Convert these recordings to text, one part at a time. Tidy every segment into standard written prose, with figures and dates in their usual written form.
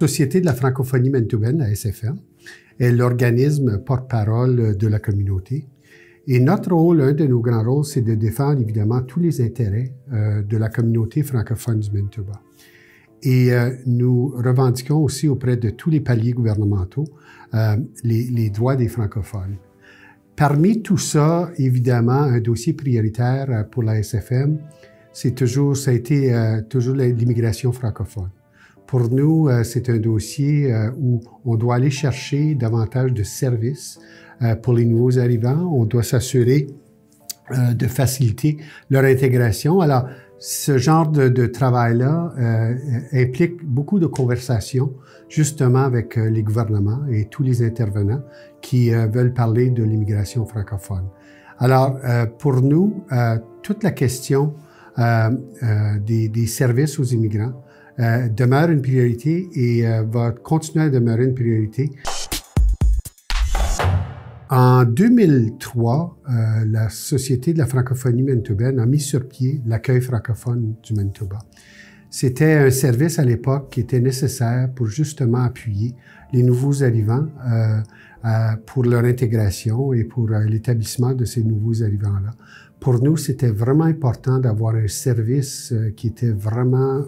La Société de la francophonie manitobaine, la SFM, est l'organisme porte-parole de la communauté. Et notre rôle, un de nos grands rôles, c'est de défendre évidemment tous les intérêts de la communauté francophone du Manitoba. Et nous revendiquons aussi auprès de tous les paliers gouvernementaux les droits des francophones. Parmi tout ça, évidemment, un dossier prioritaire pour la SFM, ça a été toujours l'immigration francophone. Pour nous, c'est un dossier où on doit aller chercher davantage de services pour les nouveaux arrivants. On doit s'assurer de faciliter leur intégration. Alors, ce genre de travail-là implique beaucoup de conversations, justement avec les gouvernements et tous les intervenants qui veulent parler de l'immigration francophone. Alors, pour nous, toute la question des services aux immigrants demeure une priorité et va continuer à demeurer une priorité. En 2003, la Société de la francophonie manitobaine a mis sur pied l'accueil francophone du Manitoba. C'était un service à l'époque qui était nécessaire pour justement appuyer les nouveaux arrivants pour leur intégration et pour l'établissement de ces nouveaux arrivants-là. Pour nous, c'était vraiment important d'avoir un service qui était vraiment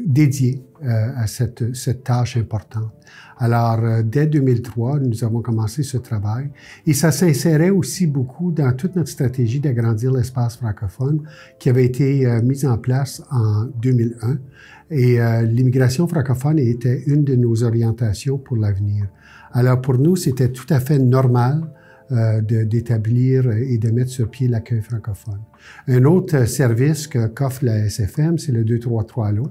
dédié à cette tâche importante. Alors, dès 2003, nous avons commencé ce travail et ça s'insérait aussi beaucoup dans toute notre stratégie d'agrandir l'espace francophone qui avait été mise en place en 2001. Et l'immigration francophone était une de nos orientations pour l'avenir. Alors, pour nous, c'était tout à fait normal d'établir et de mettre sur pied l'accueil francophone. Un autre service qu'offre la SFM, c'est le 233 Allo,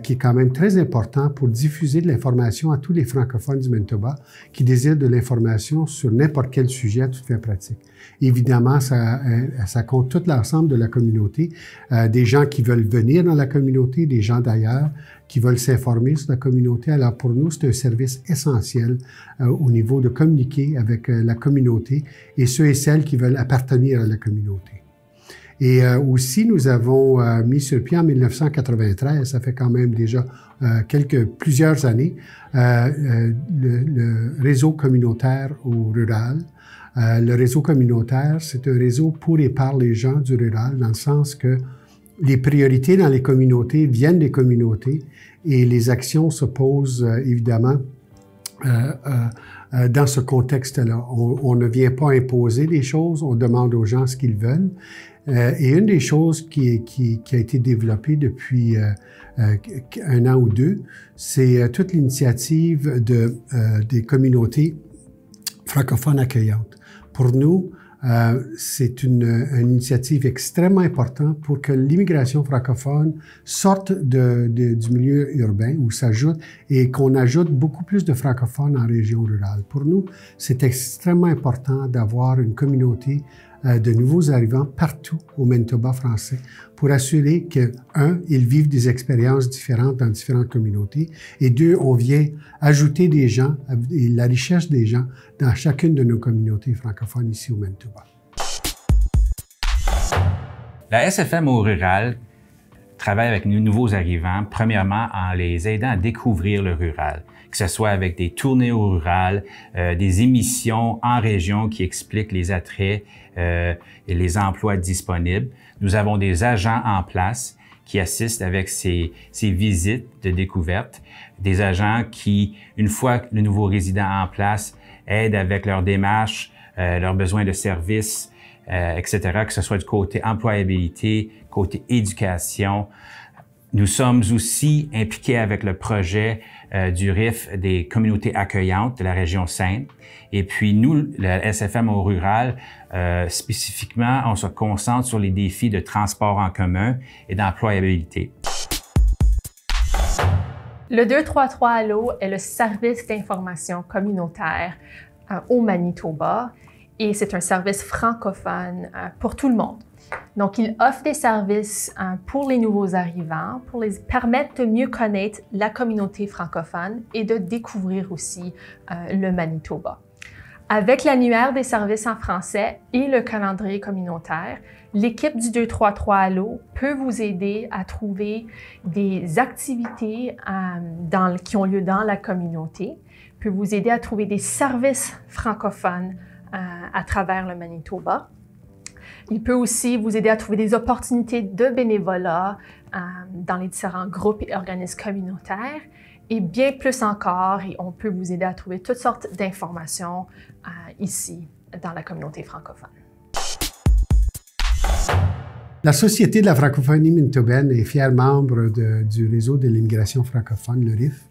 qui est quand même très important pour diffuser de l'information à tous les francophones du Manitoba qui désirent de l'information sur n'importe quel sujet tout fait pratique. Évidemment, ça compte tout l'ensemble de la communauté, des gens qui veulent venir dans la communauté, des gens d'ailleurs qui veulent s'informer sur la communauté. Alors pour nous, c'est un service essentiel au niveau de communiquer avec la communauté et ceux et celles qui veulent appartenir à la communauté. Et aussi, nous avons mis sur pied en 1993, ça fait quand même déjà plusieurs années, le réseau communautaire au rural. Le réseau communautaire, c'est un réseau pour et par les gens du rural, dans le sens que les priorités dans les communautés viennent des communautés et les actions se posent évidemment dans ce contexte-là. On ne vient pas imposer des choses, on demande aux gens ce qu'ils veulent. Et une des choses qui a été développée depuis un an ou deux, c'est toute l'initiative des communautés francophones accueillantes. Pour nous, c'est une initiative extrêmement importante pour que l'immigration francophone sorte du milieu urbain où s'ajoute et qu'on ajoute beaucoup plus de francophones en région rurale. Pour nous, c'est extrêmement important d'avoir une communauté de nouveaux arrivants partout au Manitoba français pour assurer que, un, ils vivent des expériences différentes dans différentes communautés et deux, on vient ajouter des gens et la richesse des gens dans chacune de nos communautés francophones ici au Manitoba. La SFM au rural travaille avec nos nouveaux arrivants, premièrement en les aidant à découvrir le rural, que ce soit avec des tournées au rural, des émissions en région qui expliquent les attraits et les emplois disponibles. Nous avons des agents en place qui assistent avec ces visites de découverte, des agents qui, une fois le nouveau résident en place, aident avec leurs démarches, leurs besoins de services, etc., que ce soit du côté employabilité, côté éducation. Nous sommes aussi impliqués avec le projet du RIF des communautés accueillantes de la région Sainte. Et puis nous, la SFM au rural, spécifiquement, on se concentre sur les défis de transport en commun et d'employabilité. Le 233 Allo est le service d'information communautaire au Manitoba et c'est un service francophone pour tout le monde. Donc, il offre des services pour les nouveaux arrivants, pour les permettre de mieux connaître la communauté francophone et de découvrir aussi le Manitoba. Avec l'annuaire des services en français et le calendrier communautaire, L'équipe du 233 Allo peut vous aider à trouver des activités qui ont lieu dans la communauté, peut vous aider à trouver des services francophones à travers le Manitoba. Il peut aussi vous aider à trouver des opportunités de bénévolat dans les différents groupes et organismes communautaires. Et bien plus encore, et on peut vous aider à trouver toutes sortes d'informations ici, dans la communauté francophone. La Société de la francophonie manitobaine est fière membre du réseau de l'immigration francophone, le RIF.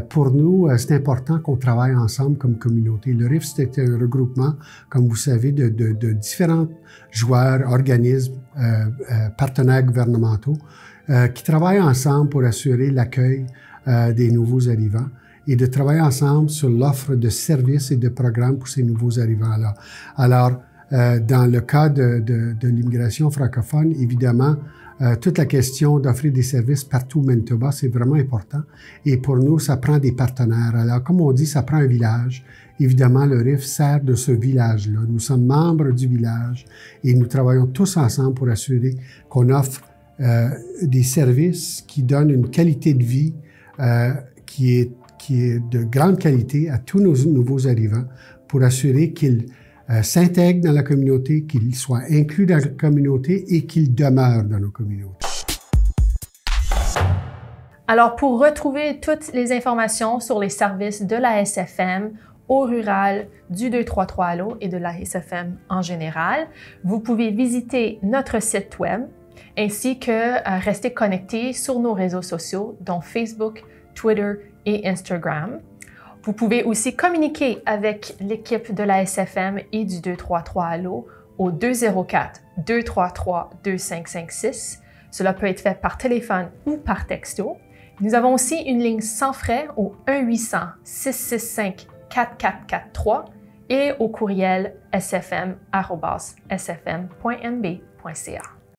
Pour nous, c'est important qu'on travaille ensemble comme communauté. Le RIF, c'est un regroupement, comme vous savez, de différents joueurs, organismes, partenaires gouvernementaux qui travaillent ensemble pour assurer l'accueil des nouveaux arrivants et de travailler ensemble sur l'offre de services et de programmes pour ces nouveaux arrivants-là. Alors, dans le cas de l'immigration francophone, évidemment, toute la question d'offrir des services partout au Manitoba, c'est vraiment important. Et pour nous, ça prend des partenaires. Alors, comme on dit, ça prend un village. Évidemment, le RIF sert de ce village-là. Nous sommes membres du village et nous travaillons tous ensemble pour assurer qu'on offre des services qui donnent une qualité de vie qui est de grande qualité à tous nos nouveaux arrivants pour assurer qu'ils s'intègrent dans la communauté, qu'ils soient inclus dans la communauté et qu'ils demeurent dans nos communautés. Alors, pour retrouver toutes les informations sur les services de la SFM au rural, du 233 Allo et de la SFM en général, vous pouvez visiter notre site web ainsi que rester connecté sur nos réseaux sociaux, dont Facebook, Twitter et Instagram. Vous pouvez aussi communiquer avec l'équipe de la SFM et du 233 Allo au 204-233-2556. Cela peut être fait par téléphone ou par texto. Nous avons aussi une ligne sans frais au 1-800-665-4443 et au courriel sfm@sfm.mb.ca.